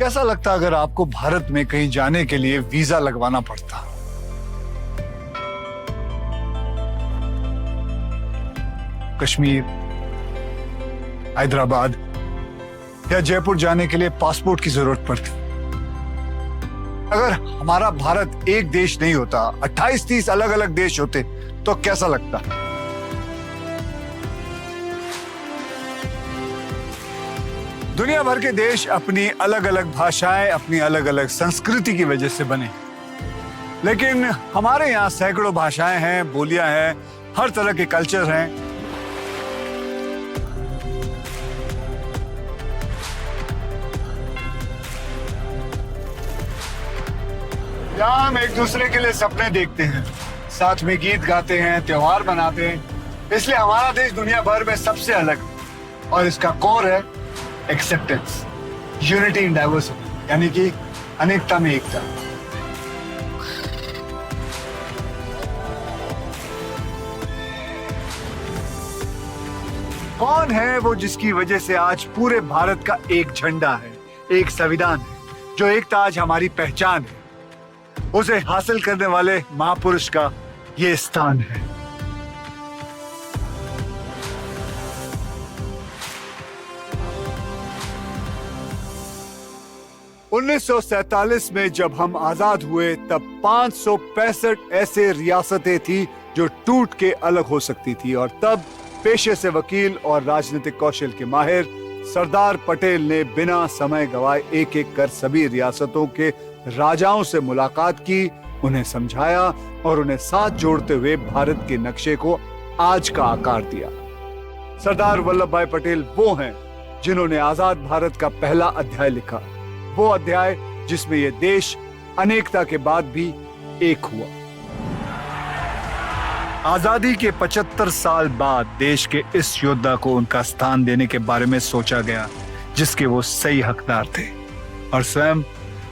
कैसा लगता अगर आपको भारत में कहीं जाने के लिए वीजा लगवाना पड़ता? कश्मीर, हैदराबाद या जयपुर जाने के लिए पासपोर्ट की जरूरत पड़ती। अगर हमारा भारत एक देश नहीं होता, 28-30 अलग अलग देश होते, तो कैसा लगता? दुनिया भर के देश अपनी अलग अलग भाषाएं, अपनी अलग अलग संस्कृति की वजह से बने, लेकिन हमारे यहाँ सैकड़ों भाषाएं हैं, बोलियां हैं, हर तरह के कल्चर हैं। यहाँ हम एक दूसरे के लिए सपने देखते हैं, साथ में गीत गाते हैं, त्योहार मनाते हैं। इसलिए हमारा देश दुनिया भर में सबसे अलग है और इसका कोर है एक्सेप्टेंस, यूनिटी इन डाइवर्सिटी, यानी कि अनेकता में एकता। कौन है वो जिसकी वजह से आज पूरे भारत का एक झंडा है, एक संविधान है, जो एकता आज हमारी पहचान है? उसे हासिल करने वाले महापुरुष का ये स्थान है। (1947) में जब हम आजाद हुए तब 565 ऐसे रियासतें थी जो टूट के अलग हो सकती थी, और तब पेशे से वकील और राजनीतिक कौशल के माहिर सरदार पटेल ने बिना समय गवाए एक एक कर सभी रियासतों के राजाओं से मुलाकात की, उन्हें समझाया और उन्हें साथ जोड़ते हुए भारत के नक्शे को आज का आकार दिया। सरदार वल्लभ भाई पटेल वो हैं जिन्होंने आजाद भारत का पहला अध्याय लिखा, वो अध्याय जिसमें यह देश अनेकता के बाद भी एक हुआ। आजादी के 75 साल बाद देश के इस योद्धा को उनका स्थान देने के बारे में सोचा गया जिसके वो सही हकदार थे, और स्वयं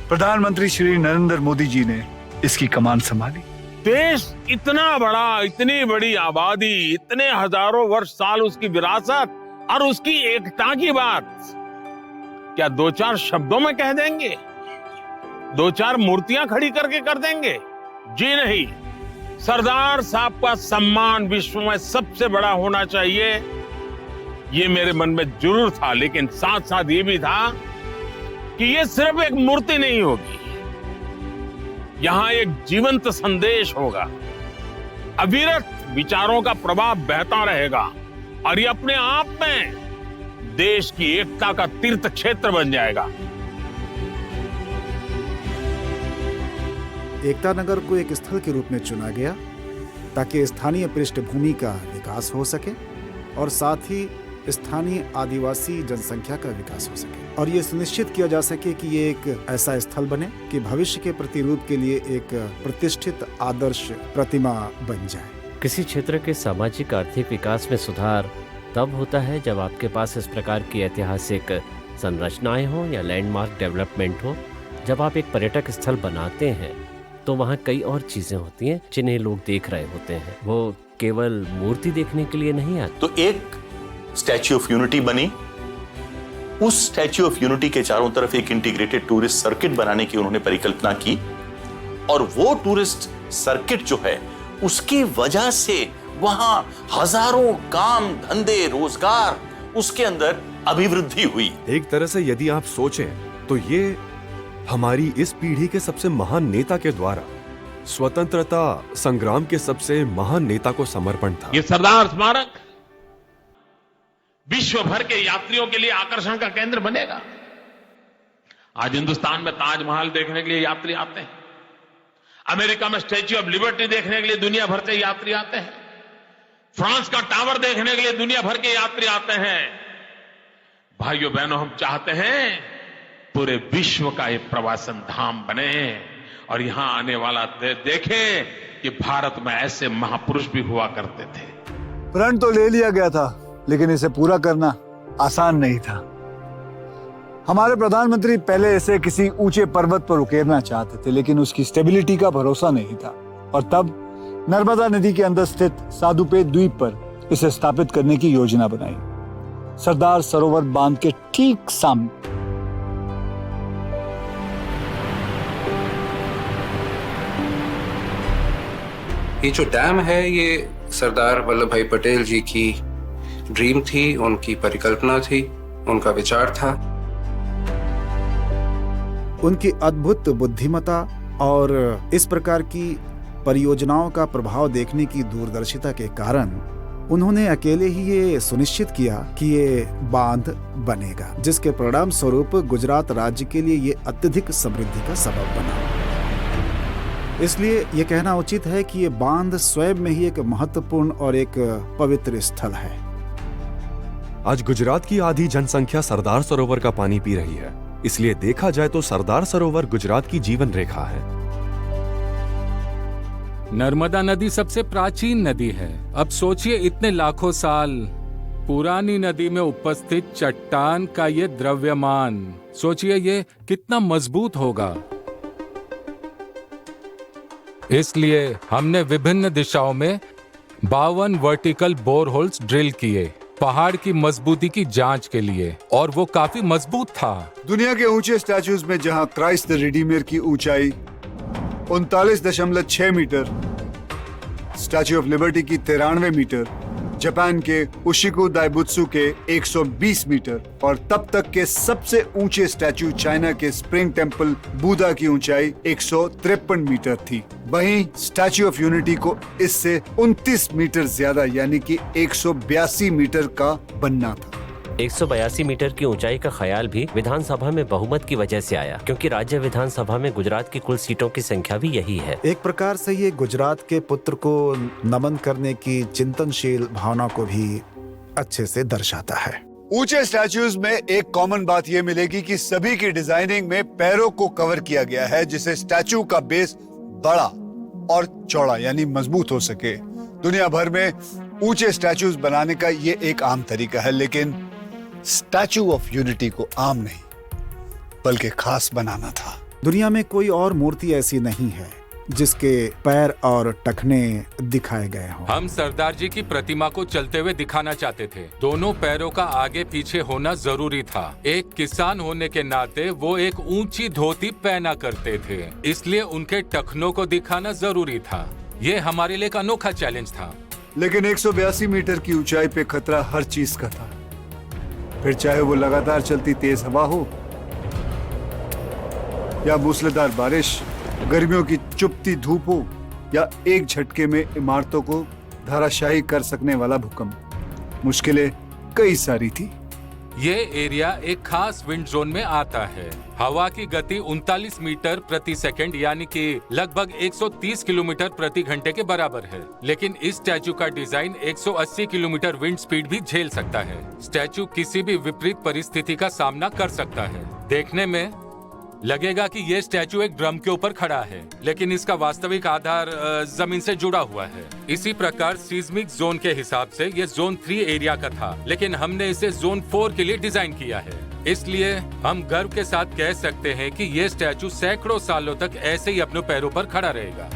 प्रधानमंत्री श्री नरेंद्र मोदी जी ने इसकी कमान संभाली। देश इतना बड़ा, इतनी बड़ी आबादी, इतने हजारों वर्ष साल उसकी विरासत और उसकी एकता की बात क्या 2-4 शब्दों में कह देंगे? 2-4 मूर्तियां खड़ी करके कर देंगे? जी नहीं। सरदार साहब का सम्मान विश्व में सबसे बड़ा होना चाहिए, ये मेरे मन में जरूर था, लेकिन साथ साथ ये भी था कि ये सिर्फ एक मूर्ति नहीं होगी, यहां एक जीवंत संदेश होगा, अविरत विचारों का प्रवाह बहता रहेगा, और ये अपने आप में देश की एकता का तीर्थ क्षेत्र बन जाएगा। एकता नगर को एक स्थल के रूप में चुना गया ताकि स्थानीय पृष्ठभूमि का विकास हो सके और साथ ही स्थानीय आदिवासी जनसंख्या का विकास हो सके, और ये सुनिश्चित किया जा सके कि ये एक ऐसा स्थल बने कि भविष्य के प्रतिरूप के लिए एक प्रतिष्ठित आदर्श प्रतिमा बन जाए। किसी क्षेत्र के सामाजिक आर्थिक विकास में सुधार तब होता है जब आपके पास इस प्रकार की ऐतिहासिक संरचनाएं हो या लैंडमार्क डेवलपमेंट हो। जब आप एक पर्यटक स्थल बनाते हैं तो वहाँ कई और चीजें होती हैं जिन्हें लोग देख रहे होते हैं, वो केवल मूर्ति देखने के लिए नहीं आते। तो एक स्टैच्यू ऑफ यूनिटी बनी, उस स्टैच्यू ऑफ यूनिटी के चारों तरफ एक इंटीग्रेटेड टूरिस्ट सर्किट बनाने की उन्होंने परिकल्पना की, और वो टूरिस्ट सर्किट जो है उसकी वजह से वहां हजारों काम धंधे रोजगार उसके अंदर अभिवृद्धि हुई। एक तरह से यदि आप सोचें तो ये हमारी इस पीढ़ी के सबसे महान नेता के द्वारा स्वतंत्रता संग्राम के सबसे महान नेता को समर्पण था। ये सरदार स्मारक विश्व भर के यात्रियों के लिए आकर्षण का केंद्र बनेगा। आज हिंदुस्तान में ताजमहल देखने के लिए यात्री आते हैं, अमेरिका में स्टैच्यू ऑफ लिबर्टी देखने के लिए दुनिया भर से यात्री आते हैं, फ्रांस का टावर देखने के लिए दुनिया भर के यात्री आते हैं। भाइयों बहनों, हम चाहते हैं पूरे विश्व का एक प्रवासन धाम बने और यहां आने वाला देखे कि भारत में ऐसे महापुरुष भी हुआ करते थे। प्रण तो ले लिया गया था, लेकिन इसे पूरा करना आसान नहीं था। हमारे प्रधानमंत्री पहले इसे किसी ऊंचे पर्वत पर उकेरना चाहते थे, लेकिन उसकी स्टेबिलिटी का भरोसा नहीं था, और तब नर्मदा नदी के अंदर स्थित साधुपेट द्वीप पर इसे स्थापित करने की योजना बनाई, सरदार सरोवर बांध के ठीक सामने। ये जो डैम है ये सरदार वल्लभ भाई पटेल जी की ड्रीम थी, उनकी परिकल्पना थी, उनका विचार था। उनकी अद्भुत बुद्धिमत्ता और इस प्रकार की परियोजनाओं का प्रभाव देखने की दूरदर्शिता के कारण उन्होंने अकेले ही ये सुनिश्चित किया कि ये बांध बनेगा, जिसके परिणाम स्वरूप गुजरात राज्य के लिए ये अत्यधिक समृद्धि का सबब बना। इसलिए ये कहना उचित है कि ये बांध स्वयं में ही एक महत्वपूर्ण और एक पवित्र स्थल है। आज गुजरात की आधी जनसंख्या सरदार सरोवर का पानी पी रही है, इसलिए देखा जाए तो सरदार सरोवर गुजरात की जीवन रेखा है। नर्मदा नदी सबसे प्राचीन नदी है। अब सोचिए इतने लाखों साल पुरानी नदी में उपस्थित चट्टान का ये द्रव्यमान, सोचिए ये कितना मजबूत होगा। इसलिए हमने विभिन्न दिशाओं में 52 वर्टिकल बोरहोल्स ड्रिल किए पहाड़ की मजबूती की जांच के लिए, और वो काफी मजबूत था। दुनिया के ऊंचे स्टैचूज में जहां क्राइस्ट द रिडीमर की ऊंचाई 39.6 मीटर, स्टैचू ऑफ लिबर्टी की 93 मीटर, जापान के उशिकु दाइबुत्सु के 120 मीटर और तब तक के सबसे ऊंचे स्टैचू चाइना के स्प्रिंग टेम्पल बुद्धा की ऊंचाई 153 मीटर थी। वहीं स्टैचू ऑफ यूनिटी को इससे 29 मीटर ज्यादा यानी कि 182 मीटर का बनना था। 182 मीटर की ऊंचाई का ख्याल भी विधानसभा में बहुमत की वजह से आया, क्योंकि राज्य विधानसभा में गुजरात की कुल सीटों की संख्या भी यही है। एक प्रकार से ये गुजरात के पुत्र को नमन करने की चिंतनशील भावना को भी अच्छे से दर्शाता है। ऊंचे स्टैचूज में एक कॉमन बात यह मिलेगी कि सभी की डिजाइनिंग में पैरों को कवर किया गया है, जिससे स्टैचू का बेस बड़ा और चौड़ा यानी मजबूत हो सके। दुनिया भर में ऊंचे स्टैचूज बनाने का ये एक आम तरीका है, लेकिन स्टैचू ऑफ यूनिटी को आम नहीं बल्कि खास बनाना था। दुनिया में कोई और मूर्ति ऐसी नहीं है जिसके पैर और टखने दिखाए गए हों। हम सरदार जी की प्रतिमा को चलते हुए दिखाना चाहते थे। दोनों पैरों का आगे पीछे होना जरूरी था। एक किसान होने के नाते वो एक ऊंची धोती पहना करते थे, इसलिए उनके टखनों को दिखाना जरूरी था। ये हमारे लिए एक अनोखा चैलेंज था। लेकिन 182 मीटर की ऊंचाई पे खतरा हर चीज का था, फिर चाहे वो लगातार चलती तेज हवा हो या मूसलाधार बारिश, गर्मियों की चुभती धूप हो या एक झटके में इमारतों को धराशायी कर सकने वाला भूकंप। मुश्किलें कई सारी थी। ये एरिया एक खास विंड जोन में आता है। हवा की गति 39 मीटर प्रति सेकंड यानी कि लगभग 130 किलोमीटर प्रति घंटे के बराबर है। लेकिन इस स्टैचू का डिजाइन 180 किलोमीटर विंड स्पीड भी झेल सकता है। स्टैचू किसी भी विपरीत परिस्थिति का सामना कर सकता है। देखने में लगेगा कि ये स्टैचू एक ड्रम के ऊपर खड़ा है, लेकिन इसका वास्तविक आधार जमीन से जुड़ा हुआ है। इसी प्रकार सीस्मिक जोन के हिसाब से ये जोन 3 एरिया का था, लेकिन हमने इसे जोन 4 के लिए डिजाइन किया है। इसलिए हम गर्व के साथ कह सकते हैं कि ये स्टैचू सैकड़ों सालों तक ऐसे ही अपने पैरों पर खड़ा रहेगा।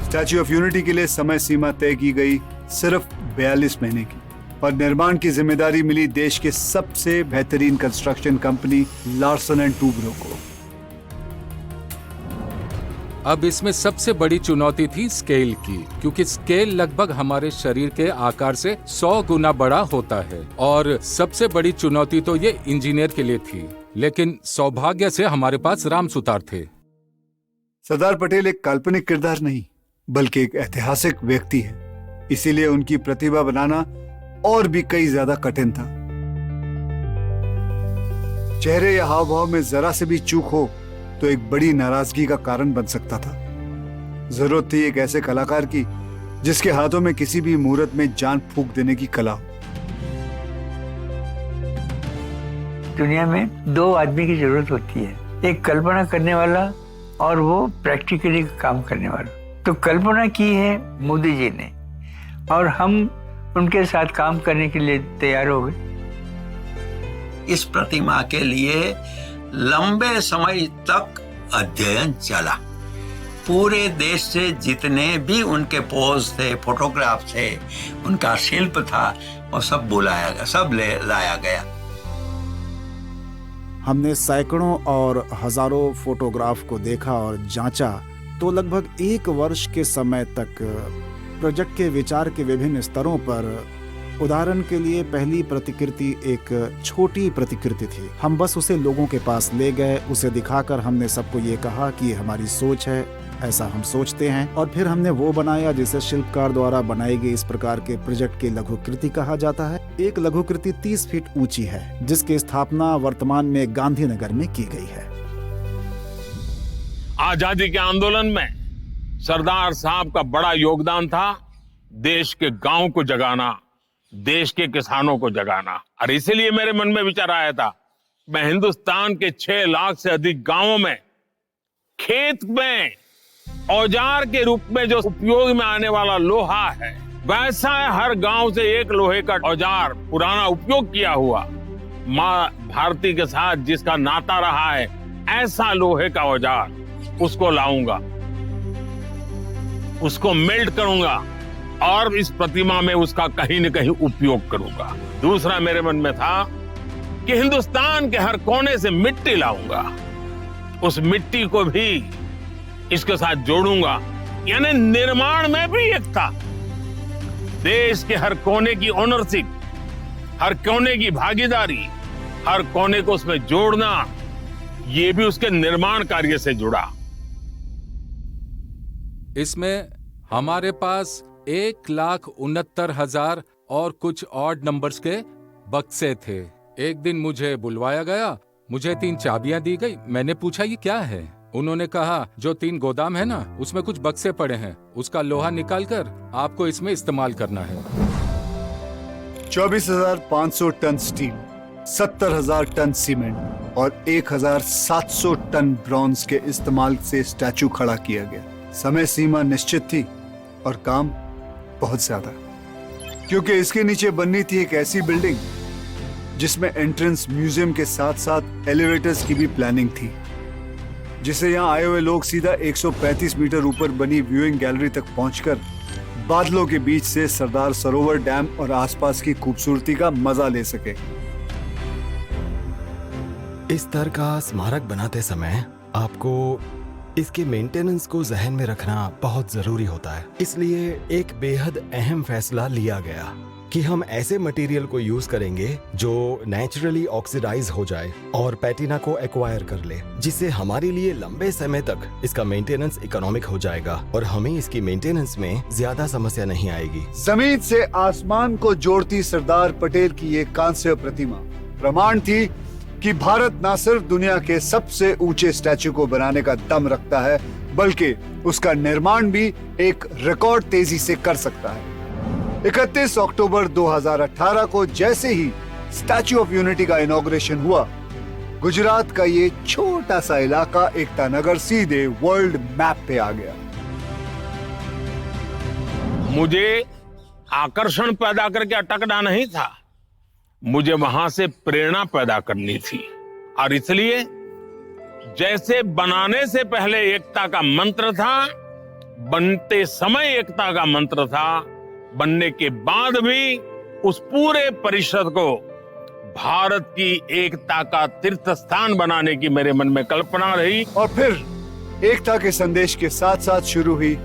स्टैचू ऑफ यूनिटी के लिए समय सीमा तय की गई सिर्फ 42 महीने की, और निर्माण की जिम्मेदारी मिली देश के सबसे बेहतरीन construction company Larsen and Toubro को। अब इसमें सबसे बड़ी चुनौती थी स्केल की, क्योंकि स्केल लगभग हमारे शरीर के आकार से 100 गुना बड़ा होता है, और सबसे बड़ी चुनौती तो ये इंजीनियर के लिए थी। लेकिन सौभाग्य से हमारे पास राम सुतार थे। सरदार पटेल एक काल्पनिक किरदार नहीं बल्कि एक ऐतिहासिक व्यक्ति है, इसीलिए उनकी प्रतिभा बनाना और भी कई ज्यादा कठिन था। चेहरे या हाव भाव में जरा से भी चूक हो तो एक बड़ी नाराजगी का कारण बन सकता था। जरूरत थी एक ऐसे कलाकार की जिसके हाथों में किसी भी मुहूर्त में जान फूंक देने की कला हो। दुनिया में 2 आदमी की जरूरत होती है, एक कल्पना करने वाला और वो प्रैक्टिकली काम करने वाला। तो कल्पना की है मोदी जी ने, और हम उनके साथ काम करने के लिए तैयार हो गए। इस प्रतिमा के लिए लंबे समय तक अध्ययन चला। पूरे देश से जितने भी उनके पोज थे, फोटोग्राफ थे, उनका शिल्प था, वो सब बुलाया गया, सब लाया गया। हमने सैकड़ों और हजारों फोटोग्राफ को देखा और जांचा तो लगभग 1 वर्ष के समय तक प्रोजेक्ट के विचार के विभिन्न स्तरों पर, उदाहरण के लिए पहली प्रतिकृति एक छोटी प्रतिकृति थी। हम बस उसे लोगों के पास ले गए, उसे दिखाकर हमने सबको ये कहा कि ये हमारी सोच है, ऐसा हम सोचते हैं, और फिर हमने वो बनाया जिसे शिल्पकार द्वारा बनाई गई इस प्रकार के प्रोजेक्ट की लघुकृति कहा जाता है। एक लघुकृति 30 फीट ऊंची है, जिसकी स्थापना वर्तमान में गांधीनगर में की गई है। आजादी के आंदोलन में सरदार साहब का बड़ा योगदान था देश के गांव को जगाना, देश के किसानों को जगाना। और इसीलिए मेरे मन में विचार आया था, मैं हिंदुस्तान के 6 लाख से अधिक गांवों में खेत में औजार के रूप में जो उपयोग में आने वाला लोहा है, वैसा हर गांव से एक लोहे का औजार पुराना उपयोग किया हुआ, मां भारती के साथ जिसका नाता रहा है, ऐसा लोहे का औजार उसको लाऊंगा, उसको मेल्ट करूंगा और इस प्रतिमा में उसका कहीं न कहीं उपयोग करूंगा। दूसरा मेरे मन में था कि हिंदुस्तान के हर कोने से मिट्टी लाऊंगा, उस मिट्टी को भी इसके साथ जोड़ूंगा, यानी निर्माण में भी एकता, देश के हर कोने की ओनरशिप, हर कोने की भागीदारी, हर कोने को उसमें जोड़ना, ये भी उसके निर्माण कार्य से जुड़ा। इसमें हमारे पास 1,69,000 और कुछ ऑड नंबर्स के बक्से थे। एक दिन मुझे बुलवाया गया, मुझे 3 चाबियां दी गई। मैंने पूछा ये क्या है? उन्होंने कहा जो 3 गोदाम है ना, उसमें कुछ बक्से पड़े हैं, उसका लोहा निकालकर आपको इसमें इस्तेमाल करना है। 24,500 टन स्टील, 70,000 टन सीमेंट और 1,700 टन ब्रॉन्ज के इस्तेमाल से स्टैचू खड़ा किया गया। समय सीमा निश्चित थी और काम बहुत ज्यादा, क्योंकि इसके नीचे बननी थी एक ऐसी बिल्डिंग जिसमें एंट्रेंस म्यूजियम के साथ साथ एलिवेटर्स की भी प्लानिंग थी, जिसे यहाँ आए हुए लोग सीधा 135 मीटर ऊपर बनी व्यूइंग गैलरी तक पहुंचकर बादलों के बीच से सरदार सरोवर डैम और आसपास की खूबसूरती का मजा ले सके। इस तरह का स्मारक बनाते समय आपको इसके मेंटेनेंस को जहन में रखना बहुत जरूरी होता है। इसलिए एक बेहद अहम फैसला लिया गया कि हम ऐसे मटेरियल को यूज करेंगे जो नेचुरली ऑक्सीडाइज हो जाए और पैटिना को एक्वायर कर ले, जिससे हमारे लिए लंबे समय तक इसका मेंटेनेंस इकोनॉमिक हो जाएगा और हमें इसकी मेंटेनेंस में ज्यादा समस्या नहीं आएगी। जमीन से आसमान को जोड़ती सरदार पटेल की ये कांस्य प्रतिमा प्रमाण थी कि भारत न सिर्फ दुनिया के सबसे ऊंचे स्टैचू को बनाने का दम रखता है, बल्कि उसका निर्माण भी एक रिकॉर्ड तेजी से कर सकता है। 31 अक्टूबर 2018 को जैसे ही स्टैचू ऑफ यूनिटी का इनॉग्रेशन हुआ, गुजरात का ये छोटा सा इलाका एकता नगर सीधे वर्ल्ड मैप पे आ गया। मुझे आकर्षण पैदा करके अटकना नहीं था, मुझे वहां से प्रेरणा पैदा करनी थी। और इसलिए जैसे बनाने से पहले एकता का मंत्र था, बनते समय एकता का मंत्र था, बनने के बाद भी उस पूरे परिषद को भारत की एकता का तीर्थ स्थान बनाने की मेरे मन में कल्पना रही। और फिर एकता के संदेश के साथ साथ शुरू हुई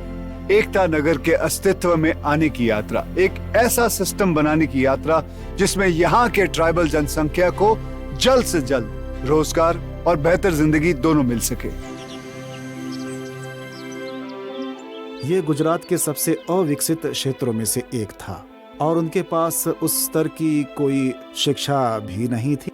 एकता नगर के अस्तित्व में आने की यात्रा, एक ऐसा सिस्टम बनाने की यात्रा जिसमें यहाँ के ट्राइबल जनसंख्या को जल्द से जल्द रोजगार और बेहतर जिंदगी दोनों मिल सके। ये गुजरात के सबसे अविकसित क्षेत्रों में से एक था और उनके पास उस स्तर की कोई शिक्षा भी नहीं थी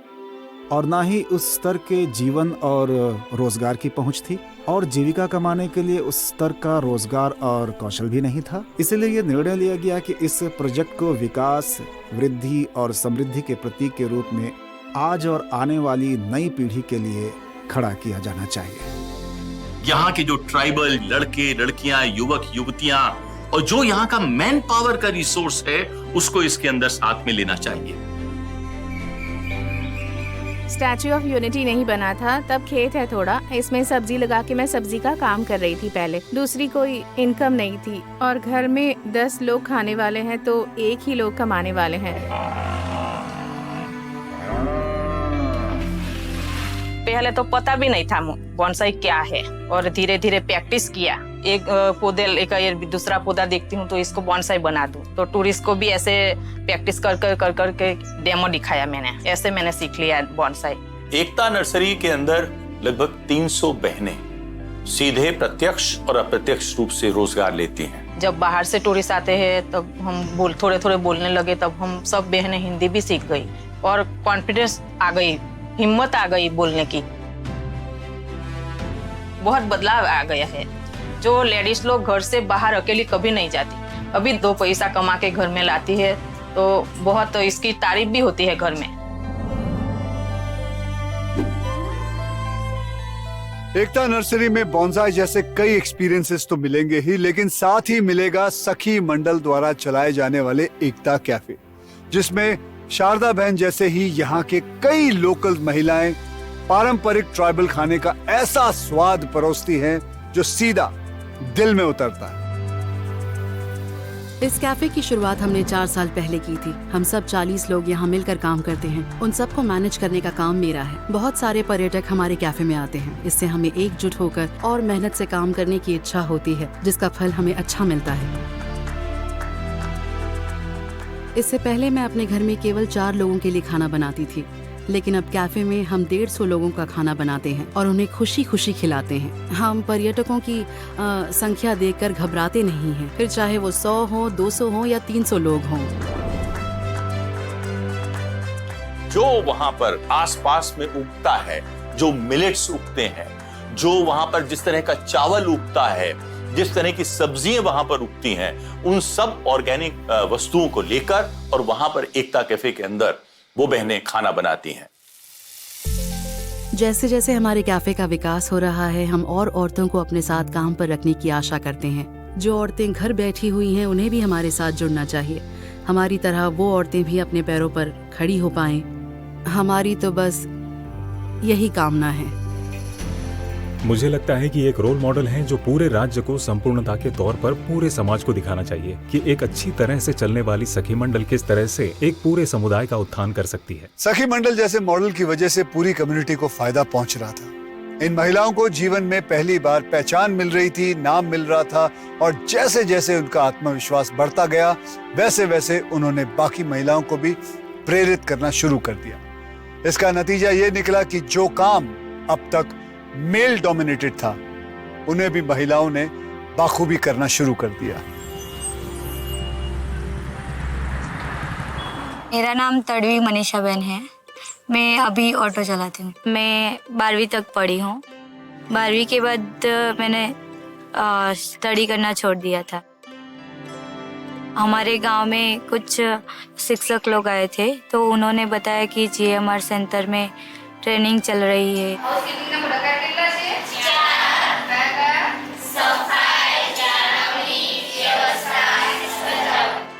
और ना ही उस स्तर के जीवन और रोजगार की पहुंच थी और जीविका कमाने के लिए उस स्तर का रोजगार और कौशल भी नहीं था। इसलिए ये निर्णय लिया गया कि इस प्रोजेक्ट को विकास, वृद्धि और समृद्धि के प्रतीक के रूप में आज और आने वाली नई पीढ़ी के लिए खड़ा किया जाना चाहिए। यहाँ के जो ट्राइबल लड़के लड़कियां, युवक युवतियां और जो यहाँ का मैन पावर का रिसोर्स है, उसको इसके अंदर साथ में लेना चाहिए। स्टैच्यू ऑफ यूनिटी नहीं बना था, तब खेत है थोड़ा, इसमें सब्जी लगा के मैं सब्जी का काम कर रही थी पहले। दूसरी कोई इनकम नहीं थी और घर में 10 लोग खाने वाले हैं तो एक ही लोग कमाने वाले हैं। पहले तो पता भी नहीं था बोनसाई क्या है और धीरे धीरे प्रैक्टिस किया एक पौधे लेकर ये दूसरा पौधा देखती हूँ तो इसको बॉन्साई बना दूँ। तो टूरिस्ट को भी ऐसे प्रैक्टिस कर के डेमो दिखाया मैंने, ऐसे मैंने सीख लिया बॉन्साई। एकता नर्सरी के अंदर लगभग 300 बहनें सीधे प्रत्यक्ष और अप्रत्यक्ष रूप से रोजगार लेती हैं। जब बाहर से टूरिस्ट आते हैं तब हम थोड़े बोलने लगे, तब हम सब बहनें हिंदी भी सीख गई और कॉन्फिडेंस आ गई, हिम्मत आ गई बोलने की। बहुत बदलाव आ गया है। जो लेडीज लोग घर से बाहर अकेली कभी नहीं जाती, अभी 2 पैसा कमा के घर में लाती है, तो बहुत इसकी तारीफ भी होती है घर में। एकता नर्सरी में बॉन्साई जैसे कई एक्सपीरियंसेस तो मिलेंगे ही, लेकिन साथ ही मिलेगा सखी मंडल द्वारा चलाए जाने वाले एकता कैफे, जिसमें शारदा बहन जैसे ही यहाँ के कई लोकल महिलाएं पारंपरिक ट्राइबल खाने का ऐसा स्वाद परोसती हैं जो सीधा दिल में उतरता है। इस कैफे की शुरुआत हमने 4 साल पहले की थी। हम सब 40 लोग यहाँ मिलकर काम करते हैं। उन सबको मैनेज करने का काम मेरा है। बहुत सारे पर्यटक हमारे कैफे में आते हैं। इससे हमें एकजुट होकर और मेहनत से काम करने की इच्छा होती है, जिसका फल हमें अच्छा मिलता है। इससे पहले मैं अपने घर में केवल 4 लोगों के लिए खाना बनाती थी, लेकिन अब कैफे में हम 150 लोगों का खाना बनाते हैं और उन्हें खुशी खुशी खिलाते हैं। हम पर्यटकों की संख्या देखकर घबराते नहीं हैं, फिर चाहे वो 100 हो, 200 हो या 300 लोग हों। जो वहां पर आसपास में उगता है, जो मिलेट्स उगते हैं, जो वहां पर जिस तरह का चावल उगता है, जिस तरह की सब्जियां वहां पर उगती हैं, उन सब ऑर्गेनिक वस्तुओं को लेकर और वहां पर एकता कैफे के अंदर वो बहनें खाना बनाती हैं। जैसे जैसे हमारे कैफे का विकास हो रहा है, हम और औरतों को अपने साथ काम पर रखने की आशा करते हैं। जो औरतें घर बैठी हुई हैं, उन्हें भी हमारे साथ जुड़ना चाहिए। हमारी तरह वो औरतें भी अपने पैरों पर खड़ी हो पाएं। हमारी तो बस यही कामना है। मुझे लगता है कि एक रोल मॉडल है जो पूरे राज्य को संपूर्णता के तौर पर पूरे समाज को दिखाना चाहिए कि एक अच्छी तरह से चलने वाली सखी मंडल किस तरह से एक पूरे समुदाय का उत्थान कर सकती है। सखी मंडल जैसे मॉडल की वजह से पूरी कम्युनिटी को फायदा पहुंच रहा था। इन महिलाओं को जीवन में पहली बार पहचान मिल रही थी, नाम मिल रहा था, और जैसे जैसे उनका आत्मविश्वास बढ़ता गया, वैसे वैसे उन्होंने बाकी महिलाओं को भी प्रेरित करना शुरू कर दिया। इसका नतीजा ये निकला कि जो काम अब तक मेल डोमिनेटेड था, उन्हें भी महिलाओं ने बाखूबी करना शुरू कर दिया। मेरा नाम तड़वी मनीषा बहन है। मैं अभी ऑटो चलाती हूँ। मैं 12वीं तक पढ़ी हूँ। 12वीं के बाद मैंने स्टडी करना छोड़ दिया था। हमारे गांव में कुछ शिक्षक लोग आए थे, तो उन्होंने बताया कि GMR सेंटर में ट्रेनिंग चल रही है।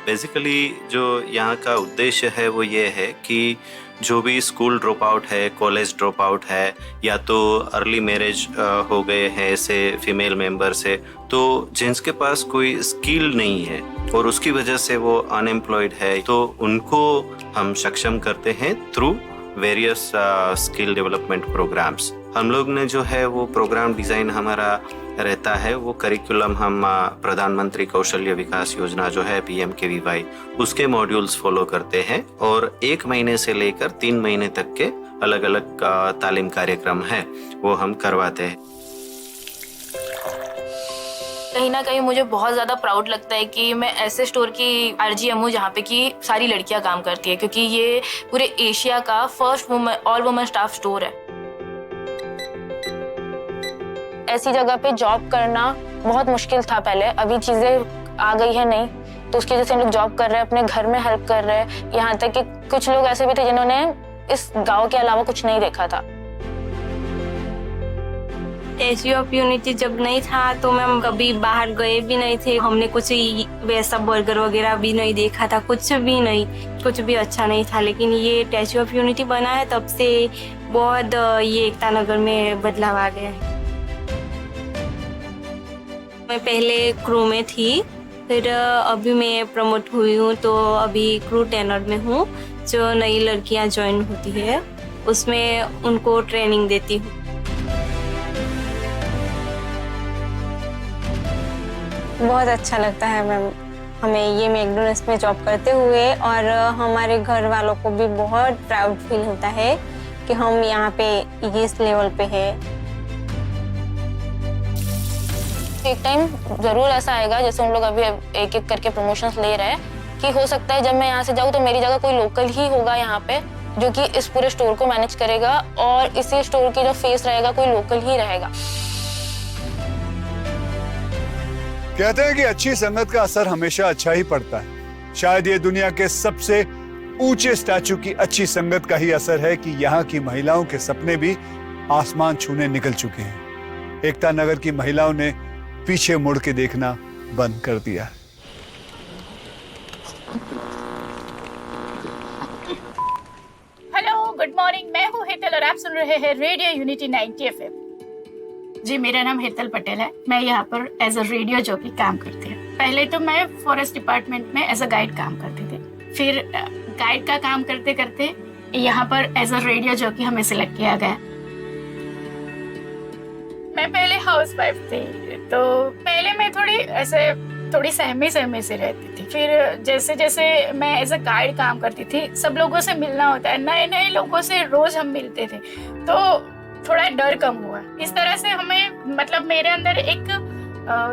बेसिकली जो यहाँ का उद्देश्य है वो ये है कि जो भी स्कूल ड्रॉप आउट है, कॉलेज ड्रॉप आउट है, या तो अर्ली मैरिज हो गए हैं ऐसे फीमेल मेंबर से, तो जिनके पास कोई स्किल नहीं है और उसकी वजह से वो अनएम्प्लॉयड है, तो उनको हम सक्षम करते हैं through various skill development programmes. हम लोग ने जो है वो प्रोग्राम डिज़ाइन हमारा रहता है, वो करिकुलम हम प्रधानमंत्री कौशल्य विकास योजना जो है PMKVY, उसके मॉड्यूल्स फॉलो करते हैं और 1 महीने से लेकर 3 महीने तक के अलग अलग तालीम कार्यक्रम है वो हम करवाते हैं। कहीं ना कहीं मुझे बहुत ज़्यादा प्राउड लगता है कि मैं ऐसे स्टोर की RGM हूँ जहाँ पे कि सारी लड़कियाँ काम करती है, क्योंकि ये पूरे एशिया का first all women staff store है। ऐसी जगह पे जॉब करना बहुत मुश्किल था पहले, अभी चीज़ें आ गई है नहीं, तो उसकी वजह से लोग जॉब कर रहे हैं, अपने घर में हेल्प कर रहे हैं। यहाँ तक कि कुछ लोग ऐसे भी थे जिन्होंने इस गांव के अलावा कुछ नहीं देखा था। स्टैच्यू ऑफ यूनिटी जब नहीं था तो मैं कभी बाहर गए भी नहीं थे। हमने कुछ वैसा बर्गर वगैरह भी नहीं देखा था, कुछ भी नहीं, कुछ भी अच्छा नहीं था। लेकिन ये स्टैच्यू ऑफ यूनिटी बना है तब से बहुत ये एकता नगर में बदलाव आ गया है। मैं पहले क्रू में थी, फिर अभी मैं प्रमोट हुई हूँ तो अभी क्रू टेनर में हूँ। जो नई लड़कियाँ ज्वाइन होती है उसमें उनको ट्रेनिंग देती हूँ। बहुत अच्छा लगता है मैम हमें ये मैकडोनल्ड्स में जॉब करते हुए, और हमारे घर वालों को भी बहुत प्राउड फील होता है कि हम यहाँ पे इस लेवल पे है। एक टाइम जरूर ऐसा आएगा, जैसे हम लोग अभी एक एक करके प्रमोशंस ले रहे हैं, कि हो सकता है जब मैं यहाँ से जाऊँ तो मेरी जगह कोई लोकल ही होगा यहाँ पे जो कि इस पूरे स्टोर को मैनेज करेगा, और इसी स्टोर की जो फेस रहेगा कोई लोकल ही रहेगा। कहते हैं कि अच्छी संगत का असर हमेशा अच्छा ही पड़ता है। शायद ये दुनिया के सबसे ऊंचे स्टैचू की अच्छी संगत का ही असर है कि यहाँ की महिलाओं के सपने भी आसमान छूने निकल चुके हैं। एकता नगर की महिलाओं ने पीछे मुड़ के देखना बंद कर दिया है। Hello, good morning. मैं हूँ हेतल और आप सुन रहे हैं रेडियो यूनिटी 90 FM। जी, मेरा नाम हेतल पटेल है। मैं यहाँ पर एज अ रेडियो जॉकी काम करती हूँ। पहले तो मैं फॉरेस्ट डिपार्टमेंट में एज अ गाइड काम करती थी, फिर गाइड का काम करते करते यहाँ पर एज अ रेडियो जॉकी हमें सिलेक्ट किया गया। मैं पहले हाउसवाइफ थी, तो पहले मैं थोड़ी सहमी से रहती थी। फिर जैसे जैसे मैं एज अ गाइड काम करती थी, सब लोगों से मिलना होता है, नए नए लोगों से रोज हम मिलते थे, तो थोड़ा डर कम हुआ। इस तरह से हमें मतलब मेरे अंदर एक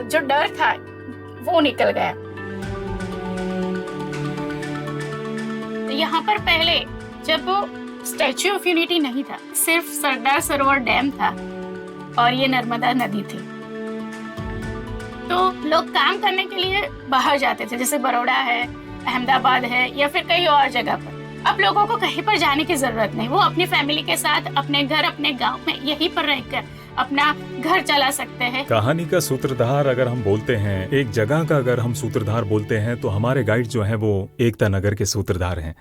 जो डर था वो निकल गया। तो यहाँ पर पहले जब वो स्टैच्यू ऑफ यूनिटी नहीं था, सिर्फ सरदार सरोवर डैम था और ये नर्मदा नदी थी, तो लोग काम करने के लिए बाहर जाते थे, जैसे बड़ौदा है, अहमदाबाद है या फिर कहीं और जगह पर। अब लोगों को कहीं पर जाने की जरूरत नहीं, वो अपनी फैमिली के साथ अपने घर अपने गांव में यहीं पर रहकर अपना घर चला सकते हैं। कहानी का सूत्रधार अगर हम बोलते हैं, एक जगह का अगर हम सूत्रधार बोलते हैं, तो हमारे गाइड जो हैं वो एकता नगर के सूत्रधार हैं।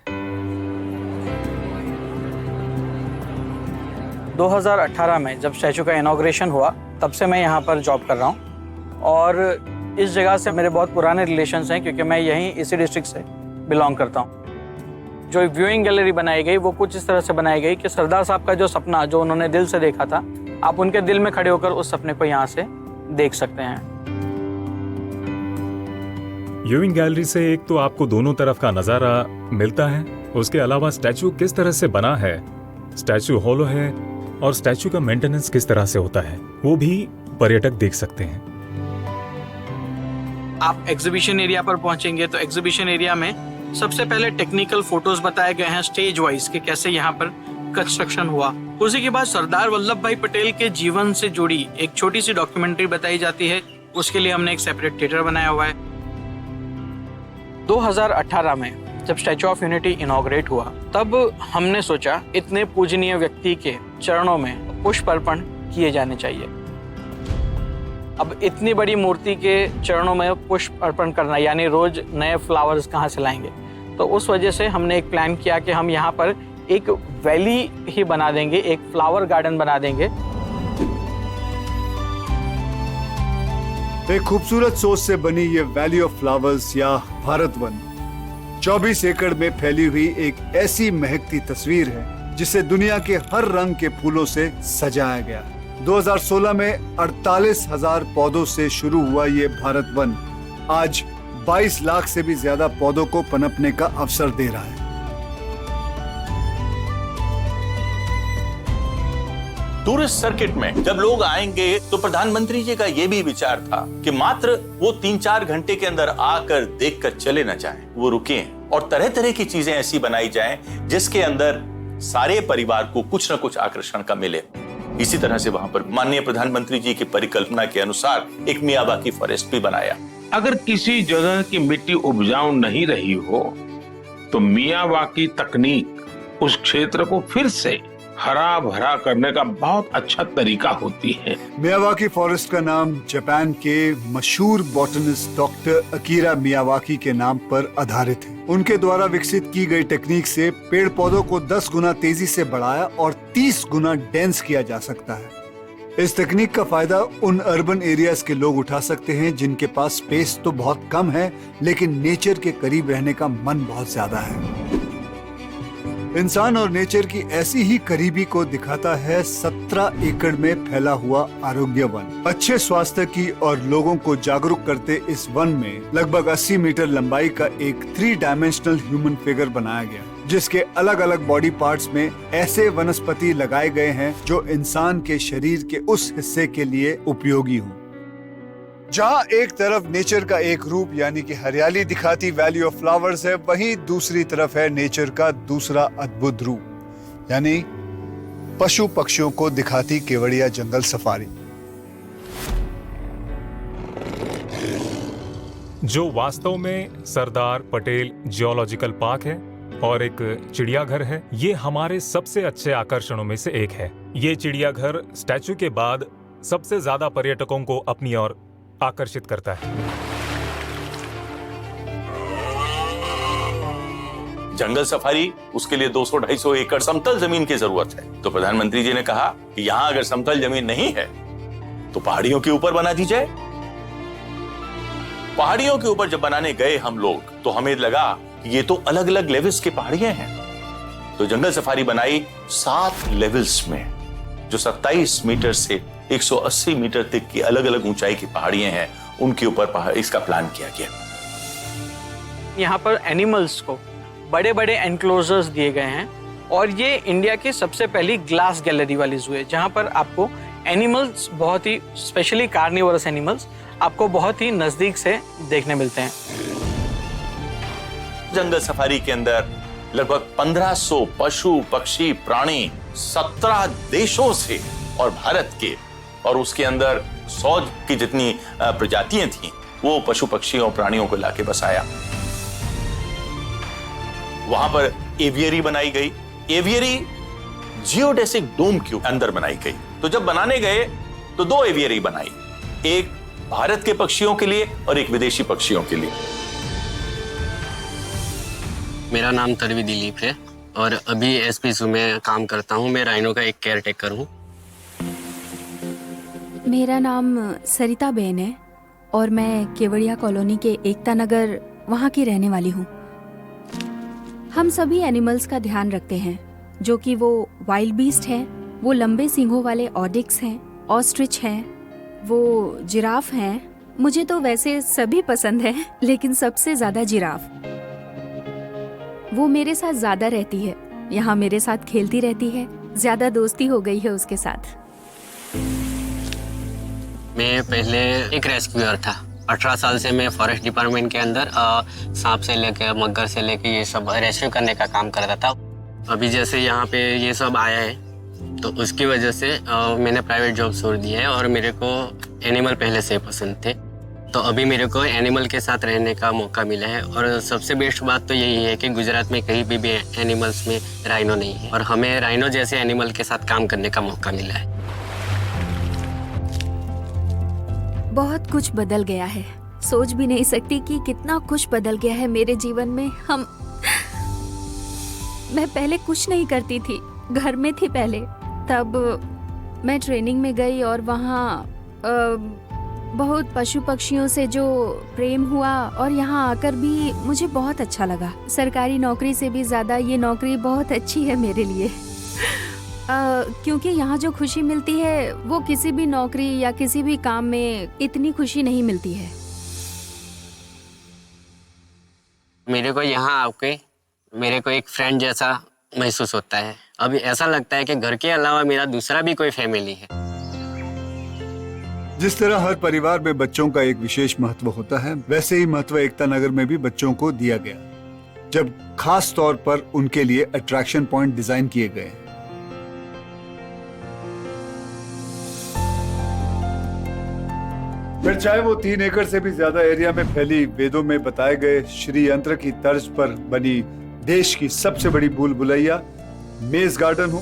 2018 में जब स्टैचू का इनॉग्रेशन हुआ, तब से मैं यहाँ पर जॉब कर रहा हूँ, और इस जगह से मेरे बहुत पुराने रिलेशंस हैं, क्योंकि मैं यहीं इसी डिस्ट्रिक्ट से बिलोंग करता हूँ। जो व्यूइंग गैलरी बनाई गई वो कुछ इस तरह से बनाई गई कि सरदार साहब का जो सपना जो उन्होंने दिल से देखा था, आप उनके दिल में खड़े होकर उस सपने को यहाँ से देख सकते हैं। व्यूइंग गैलरी से एक तो आपको दोनों तरफ का नजारा मिलता है, उसके अलावा स्टैचू किस तरह से बना है, स्टैचू हॉलो है, और स्टैचू का मेंटेनेंस किस तरह से होता है, वो भी पर्यटक देख सकते हैं। आप एग्जीबिशन एरिया पर पहुंचेंगे तो एग्जीबिशन एरिया में सबसे पहले टेक्निकल फोटोज बताए गए हैं स्टेज वाइज कि कैसे यहाँ पर कंस्ट्रक्शन हुआ। उसी के बाद सरदार वल्लभ भाई पटेल के जीवन से जुड़ी एक छोटी सी डॉक्यूमेंट्री बताई जाती है, उसके लिए हमने एक सेपरेट थिएटर बनाया हुआ है। 2018 में जब स्टैचू ऑफ यूनिटी इनॉग्रेट हुआ, तब हमने सोचा इतने पूजनीय व्यक्ति के चरणों में पुष्प अर्पण किए जाने चाहिए। अब इतनी बड़ी मूर्ति के चरणों में पुष्प अर्पण करना यानी रोज नए फ्लावर्स कहाँ से लाएंगे, तो उस वजह से हमने एक प्लान किया कि हम यहाँ पर एक वैली ही बना देंगे, एक फ्लावर गार्डन बना देंगे। एक खूबसूरत सोच से बनी ये वैली ऑफ फ्लावर्स या भारत वन 24 एकड़ में फैली हुई एक ऐसी महकती तस्वीर है जिसे दुनिया के हर रंग के फूलों से सजाया गया। 2016 में 48,000 पौधों से शुरू हुआ ये भारत वन आज 22 लाख से भी ज्यादा पौधों को पनपने का अवसर दे रहा है। टूरिस्ट सर्किट में जब लोग आएंगे तो प्रधानमंत्री जी का यह भी विचार था कि मात्र वो 3-4 घंटे के अंदर आकर देखकर चले न जाएं, वो रुकें और तरह तरह की चीजें ऐसी बनाई जाएं जिसके अंदर सारे परिवार को कुछ न कुछ आकर्षण का मिले। इसी तरह से वहां पर माननीय प्रधानमंत्री जी की परिकल्पना के अनुसार एक मियावाकी फॉरेस्ट भी बनाया। अगर किसी जगह की मिट्टी उपजाऊ नहीं रही हो तो मियावाकी तकनीक उस क्षेत्र को फिर से हरा भरा करने का बहुत अच्छा तरीका होती है। मियावाकी फॉरेस्ट का नाम जापान के मशहूर बॉटनिस्ट डॉक्टर अकीरा मियावाकी के नाम पर आधारित है। उनके द्वारा विकसित की गई टेक्निक से पेड़ पौधों को 10 गुना तेजी से बढ़ाया और 30 गुना डेंस किया जा सकता है। इस तकनीक का फायदा उन अर्बन एरियाज के लोग उठा सकते हैं जिनके पास स्पेस तो बहुत कम है लेकिन नेचर के करीब रहने का मन बहुत ज्यादा है। इंसान और नेचर की ऐसी ही करीबी को दिखाता है 17 एकड़ में फैला हुआ आरोग्य वन। अच्छे स्वास्थ्य की और लोगों को जागरूक करते इस वन में लगभग 80 मीटर लंबाई का एक 3 डायमेंशनल ह्यूमन फिगर बनाया गया, जिसके अलग अलग बॉडी पार्ट्स में ऐसे वनस्पति लगाए गए हैं जो इंसान के शरीर के उस हिस्से के लिए उपयोगी हो। जहाँ एक तरफ नेचर का एक रूप यानी कि हरियाली दिखाती वैली ऑफ फ्लावर्स है, वहीं दूसरी तरफ है नेचर का दूसरा अद्भुत रूप यानी पशु पक्षियों को दिखाती केवड़िया जंगल सफारी, जो वास्तव में सरदार पटेल जियोलॉजिकल पार्क है और एक चिड़ियाघर है। ये हमारे सबसे अच्छे आकर्षणों में से एक है। ये चिड़ियाघर स्टैचू के बाद सबसे ज्यादा पर्यटकों को अपनी ओर आकर्षित करता है। जंगल सफारी, उसके लिए 200-250 एकड़ समतल जमीन की जरूरत है। तो प्रधानमंत्री जी ने कहा कि यहाँ अगर समतल जमीन नहीं है तो पहाड़ियों के ऊपर बना दी जाए। पहाड़ियों के ऊपर जब बनाने गए हम लोग तो हमें लगा कि ये तो अलग अलग लेवल्स की पहाड़ियां हैं। तो जंगल सफारी बनाई 7 लेवल्स में, जो 27 मीटर से 180 मीटर तक की अलग अलग ऊंचाई की पहाड़ियां हैं, उनके ऊपर इसका प्लान किया गया। यहाँ पर एनिमल्स को बड़े बड़े एनक्लोजर्स दिए गए हैं और ये इंडिया की सबसे पहली ग्लास गैलरी वाली जू है, जहाँ पर आपको एनिमल्स बहुत ही स्पेशली कार्निवोरस एनिमल्स आपको बहुत ही नजदीक से देखने मिलते हैं। जंगल सफारी के अंदर लगभग 1500 पशु पक्षी प्राणी 17 देशों से और भारत के, और उसके अंदर 100 की जितनी प्रजातियां थीं, वो पशु पक्षियों और प्राणियों को लाके बसाया। वहां पर एवियरी बनाई गई। एवियरी जियोडेसिक डोम के अंदर बनाई गई। तो जब बनाने गए तो 2 एवियरी बनाई, एक भारत के पक्षियों के लिए और एक विदेशी पक्षियों के लिए। मेरा नाम तरवी दिलीप है और अभी एसपीजू में काम करता हूँ। मैं राइनो का एक केयर टेकर हूँ। मेरा नाम सरिता बेन है और मैं केवड़िया कॉलोनी के एकता नगर वहाँ की रहने वाली हूँ। हम सभी एनिमल्स का ध्यान रखते हैं, जो कि वो वाइल्ड बीस्ट हैं, वो लंबे सींगों वाले ऑडिक्स हैं, ऑस्ट्रिच हैं, वो जिराफ हैं। मुझे तो वैसे सभी पसंद हैं, लेकिन सबसे ज्यादा जिराफ। वो मेरे साथ ज्यादा रहती है, यहाँ मेरे साथ खेलती रहती है, ज्यादा दोस्ती हो गई है उसके साथ। मैं पहले एक रेस्क्यूअर था। 18 साल से मैं फॉरेस्ट डिपार्टमेंट के अंदर सांप से लेके मगर से लेके ये सब रेस्क्यू करने का काम करता था। अभी जैसे यहाँ पे ये सब आया है तो उसकी वजह से मैंने प्राइवेट जॉब छोड़ दी है और मेरे को एनिमल पहले से पसंद थे। तो अभी मेरे को एनिमल के साथ रहने का मौका मिला है और सबसे बेस्ट बात तो यही है कि गुजरात में कहीं भी एनिमल्स में राइनो नहीं है और हमें राइनो जैसे एनिमल के साथ काम करने का मौका मिला है। बहुत कुछ बदल गया है, सोच भी नहीं सकती कि कितना कुछ बदल गया है मेरे जीवन में। मैं पहले कुछ नहीं करती थी, घर में थी पहले। तब मैं ट्रेनिंग में गई और वहाँ बहुत पशु पक्षियों से जो प्रेम हुआ और यहाँ आकर भी मुझे बहुत अच्छा लगा। सरकारी नौकरी से भी ज़्यादा ये नौकरी बहुत अच्छी है मेरे लिए। क्योंकि यहाँ जो खुशी मिलती है वो किसी भी नौकरी या किसी भी काम में इतनी खुशी नहीं मिलती है। मेरे को यहाँ आके मेरे को एक फ्रेंड जैसा महसूस होता है। अभी ऐसा लगता है कि घर के अलावा मेरा दूसरा भी कोई फैमिली है। जिस तरह हर परिवार में बच्चों का एक विशेष महत्व होता है, वैसे ही महत्व एकता नगर में भी बच्चों को दिया गया, जब खास तौर पर उनके लिए अट्रैक्शन पॉइंट डिजाइन किए गए। फिर चाहे वो 3 एकड़ से भी ज्यादा एरिया में फैली वेदों में बताए गए श्री यंत्र की तर्ज पर बनी देश की सबसे बड़ी भूल भुलैया मेज गार्डन हो,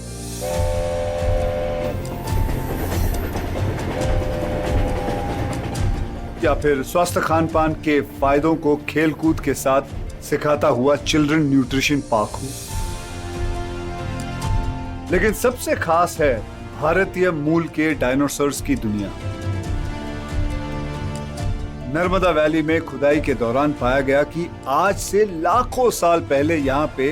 या फिर स्वस्थ खान पान के फायदों को खेल कूद के साथ सिखाता हुआ चिल्ड्रन न्यूट्रिशन पार्क हो, लेकिन सबसे खास है भारतीय मूल के डायनासोर्स की दुनिया। नर्मदा वैली में खुदाई के दौरान पाया गया कि आज से लाखों साल पहले यहाँ पे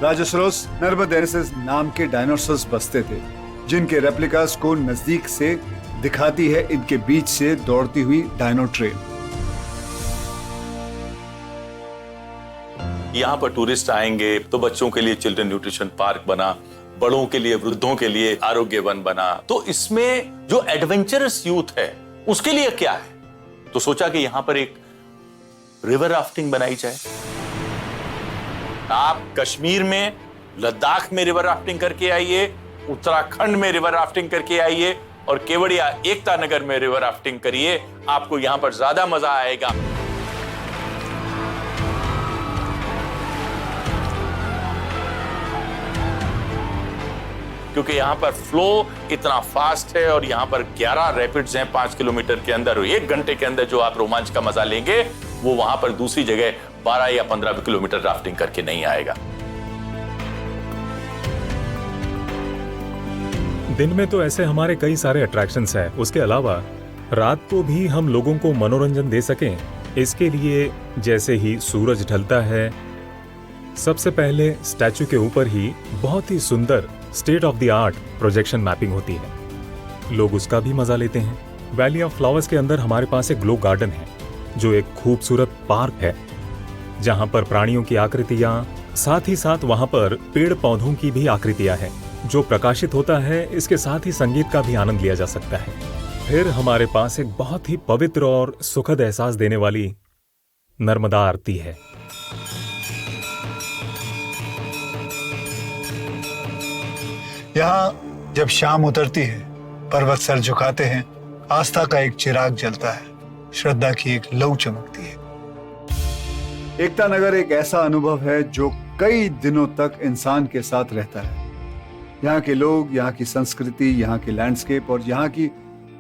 राजोसोरस नर्मदेनेसिस नाम के डायनासोर्स बसते थे, जिनके रेप्लिकास को नजदीक से दिखाती है इनके बीच से दौड़ती हुई डायनो ट्रेन। यहाँ पर टूरिस्ट आएंगे तो बच्चों के लिए चिल्ड्रन न्यूट्रिशन पार्क बना, बड़ों के लिए, वृद्धों के लिए आरोग्य वन बना। तो इसमें जो एडवेंचरस यूथ है उसके लिए क्या है, तो सोचा कि यहां पर एक रिवर राफ्टिंग बनाई जाए। आप कश्मीर में, लद्दाख में रिवर राफ्टिंग करके आइए, उत्तराखंड में रिवर राफ्टिंग करके आइए और केवड़िया एकता नगर में रिवर राफ्टिंग करिए, आपको यहां पर ज्यादा मजा आएगा। क्योंकि यहाँ पर फ्लो इतना फास्ट है और यहाँ पर 11 रैपिड्स हैं 5 किलोमीटर के अंदर। 1 घंटे के अंदर जो आप रोमांच का मजा लेंगे वो वहां पर दूसरी जगह 12 या 15 किलोमीटर राफ्टिंग करके नहीं आएगा। दिन में तो ऐसे हमारे कई सारे अट्रैक्शंस हैं, उसके अलावा रात को भी हम लोगों को मनोरंजन दे सकें, इसके लिए जैसे ही सूरज ढलता है, सबसे पहले स्टैचू के ऊपर ही बहुत ही सुंदर state of the art projection mapping होती है। लोग उसका भी मजा लेते हैं। वैली ऑफ फ्लावर्स के अंदर हमारे पास एक ग्लो गार्डन है, जो एक खूबसूरत पार्क है, जहां पर प्राणियों की आकृतियां, साथ ही साथ वहां पर पेड़ पौधों की भी आकृतियां हैं, जो प्रकाशित होता है। इसके साथ ही संगीत का भी आनंद लिया जा सकता है। फिर हमारे पास एक बहुत ही पवित्र और सुखद एहसास देने वाली नर्मदा आरती है। यहाँ जब शाम उतरती है, पर्वत सर झुकाते हैं, आस्था का एक चिराग जलता है, श्रद्धा की एक लौ चमकती है। एकता नगर एक ऐसा अनुभव है जो कई दिनों तक इंसान के साथ रहता है। यहाँ के लोग, यहाँ की संस्कृति, यहाँ की लैंडस्केप और यहाँ की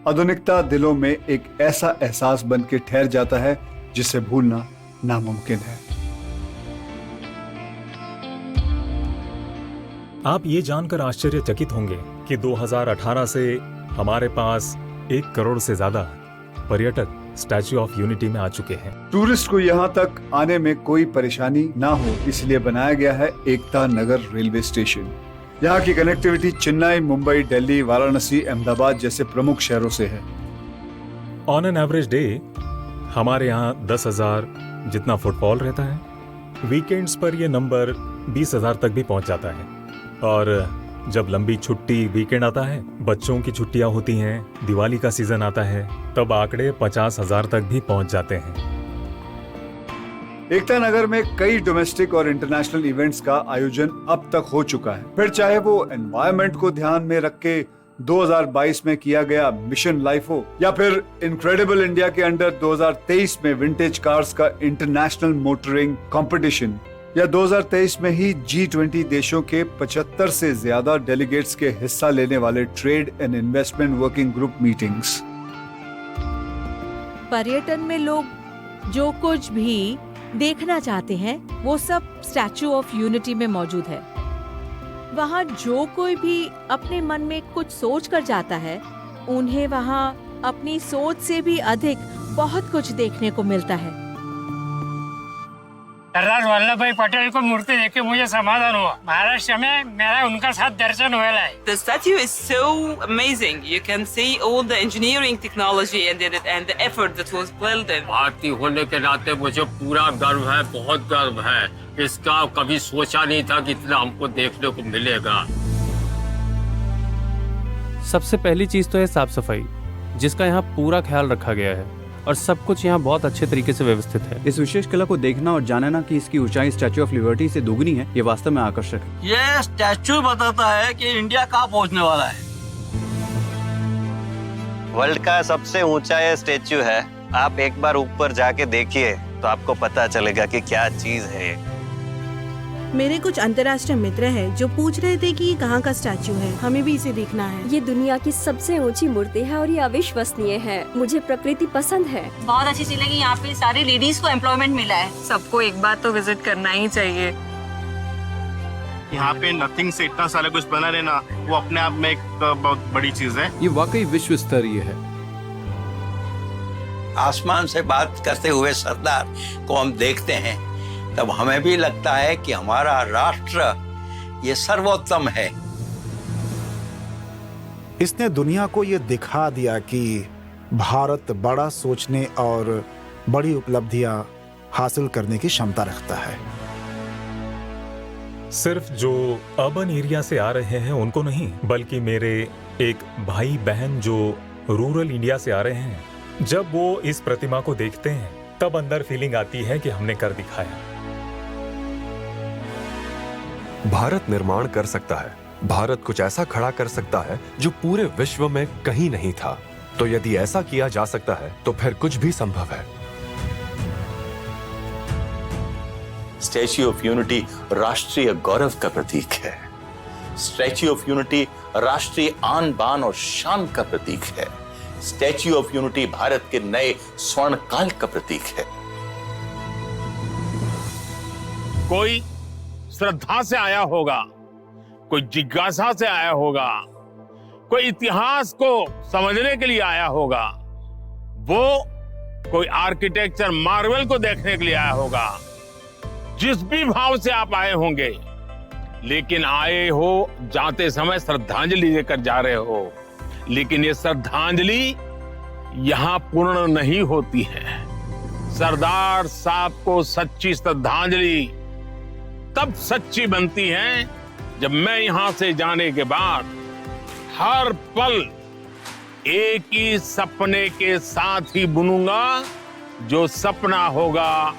आधुनिकता दिलों में एक ऐसा एहसास बन के ठहर जाता है जिसे भूलना नामुमकिन है। आप ये जानकर आश्चर्यचकित होंगे कि 2018 से हमारे पास 1 करोड़ से ज्यादा पर्यटक स्टैच्यू ऑफ यूनिटी में आ चुके हैं। टूरिस्ट को यहाँ तक आने में कोई परेशानी ना हो, इसलिए बनाया गया है एकता नगर रेलवे स्टेशन। यहाँ की कनेक्टिविटी चेन्नई, मुंबई, दिल्ली, वाराणसी, अहमदाबाद जैसे प्रमुख शहरों से है। ऑन एन एवरेज डे हमारे यहाँ 10,000 जितना फुटफॉल रहता है। वीकेंड्स पर यह नंबर 20,000 तक भी पहुंच जाता है। और जब लंबी छुट्टी वीकेंड आता है, बच्चों की छुट्टियां होती हैं, दिवाली का सीजन आता है, तब आंकड़े 50,000 तक भी पहुंच जाते हैं। एकता नगर में कई डोमेस्टिक और इंटरनेशनल इवेंट्स का आयोजन अब तक हो चुका है। फिर चाहे वो एनवायरनमेंट को ध्यान में रख के 2022 में किया गया मिशन लाइफ हो, या फिर इनक्रेडिबल इंडिया के अंडर 2023 में विंटेज कार्स का इंटरनेशनल मोटरिंग कंपटीशन, या 2023 में ही G20 देशों के 75 से ज्यादा डेलीगेट्स के हिस्सा लेने वाले trade and investment working group meetings. पर्यटन में लोग जो कुछ भी देखना चाहते हैं वो सब स्टैच्यू ऑफ यूनिटी में मौजूद है। वहाँ जो कोई भी अपने मन में कुछ सोच कर जाता है, उन्हें वहाँ अपनी सोच से भी अधिक बहुत कुछ देखने को मिलता है। सरदार वल्लभ भाई पटेल को मूर्ति देख के मुझे समाधान हुआ। महाराष्ट्र में मेरा उनका साथ दर्शन हुआ है। The statue is so amazing. You can see all the engineering technology and the effort that was built in. भारतीय होने के नाते मुझे पूरा गर्व है, बहुत गर्व है। इसका कभी सोचा नहीं था कि इतना हमको देखने को मिलेगा। सबसे पहली चीज तो है साफ सफाई, जिसका यहाँ पूरा ख्याल रखा गया है और सब कुछ यहाँ बहुत अच्छे तरीके से व्यवस्थित है। इस विशेष कला को देखना और जानना कि इसकी ऊंचाई स्टैच्यू ऑफ लिबर्टी से दोगुनी है, ये वास्तव में आकर्षक है। ये स्टैच्यू बताता है कि इंडिया कहाँ पहुँचने वाला है। वर्ल्ड का सबसे ऊंचा ये स्टैच्यू है। आप एक बार ऊपर जाके देखिए तो आपको पता चलेगा कि क्या चीज है। मेरे कुछ अंतर्राष्ट्रीय मित्र हैं जो पूछ रहे थे कि ये कहाँ का स्टैच्यू है, हमें भी इसे देखना है। ये दुनिया की सबसे ऊंची मूर्ति है और ये अविश्वसनीय है। मुझे प्रकृति पसंद है। बहुत अच्छी चीज है कि यहाँ पे सारी लेडीज को एम्प्लॉयमेंट मिला है। सबको एक बार तो विजिट करना ही चाहिए। यहाँ पे नथिंग से इतना सारा कुछ बना रहना, वो अपने आप में एक बहुत बड़ी चीज है। ये वाकई विश्व स्तरीय है। आसमान से बात करते हुए सरदार को हम देखते हैं, तब हमें भी लगता है कि हमारा राष्ट्र ये सर्वोत्तम है। इसने दुनिया को ये दिखा दिया कि भारत बड़ा सोचने और बड़ी उपलब्धियां हासिल करने की क्षमता रखता है। सिर्फ जो अर्बन एरिया से आ रहे हैं उनको नहीं, बल्कि मेरे एक भाई बहन जो रूरल इंडिया से आ रहे हैं, जब वो इस प्रतिमा को देखते हैं तब अंदर फीलिंग आती है कि हमने कर दिखाया। भारत निर्माण कर सकता है, भारत कुछ ऐसा खड़ा कर सकता है जो पूरे विश्व में कहीं नहीं था। तो यदि ऐसा किया जा सकता है तो फिर कुछ भी संभव है। स्टैच्यू ऑफ यूनिटी राष्ट्रीय गौरव का प्रतीक है। स्टैच्यू ऑफ यूनिटी राष्ट्रीय आन बान और शान का प्रतीक है। स्टैच्यू ऑफ यूनिटी भारत के नए स्वर्ण काल का प्रतीक है। कोई श्रद्धा से आया होगा, कोई जिज्ञासा से आया होगा, कोई इतिहास को समझने के लिए आया होगा, वो कोई आर्किटेक्चर मार्वल को देखने के लिए आया होगा। जिस भी भाव से आप आए होंगे, लेकिन आए हो जाते समय श्रद्धांजलि लेकर जा रहे हो, लेकिन ये श्रद्धांजलि यहां पूर्ण नहीं होती है। सरदार साहब को सच्ची श्रद्धांजलि तब सच्ची बनती है जब मैं यहां से जाने के बाद हर पल एक ही सपने के साथ ही बुनूंगा, जो सपना होगा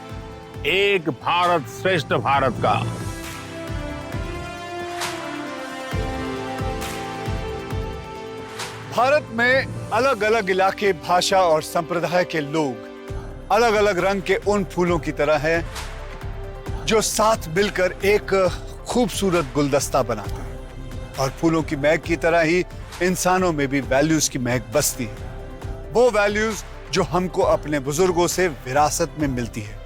एक भारत श्रेष्ठ भारत का। भारत में अलग अलग इलाके, भाषा और संप्रदाय के लोग अलग अलग रंग के उन फूलों की तरह हैं जो साथ मिलकर एक खूबसूरत गुलदस्ता बनाते हैं। और फूलों की महक की तरह ही इंसानों में भी वैल्यूज की महक बसती है। वो वैल्यूज जो हमको अपने बुजुर्गों से विरासत में मिलती है।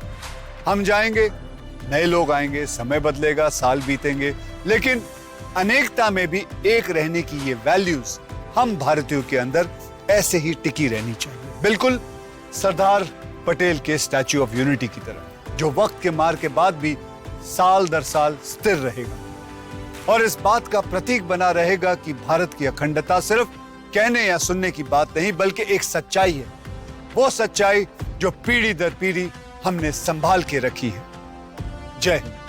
हम जाएंगे, नए लोग आएंगे, समय बदलेगा, साल बीतेंगे, लेकिन अनेकता में भी एक रहने की ये वैल्यूज हम भारतीयों के अंदर ऐसे ही टिकी रहनी चाहिए। बिल्कुल सरदार पटेल के स्टैच्यू ऑफ यूनिटी की तरह, जो वक्त के मार के बाद भी साल दर साल स्थिर रहेगा और इस बात का प्रतीक बना रहेगा कि भारत की अखंडता सिर्फ कहने या सुनने की बात नहीं, बल्कि एक सच्चाई है। वो सच्चाई जो पीढ़ी दर पीढ़ी हमने संभाल के रखी है। जय हिंद।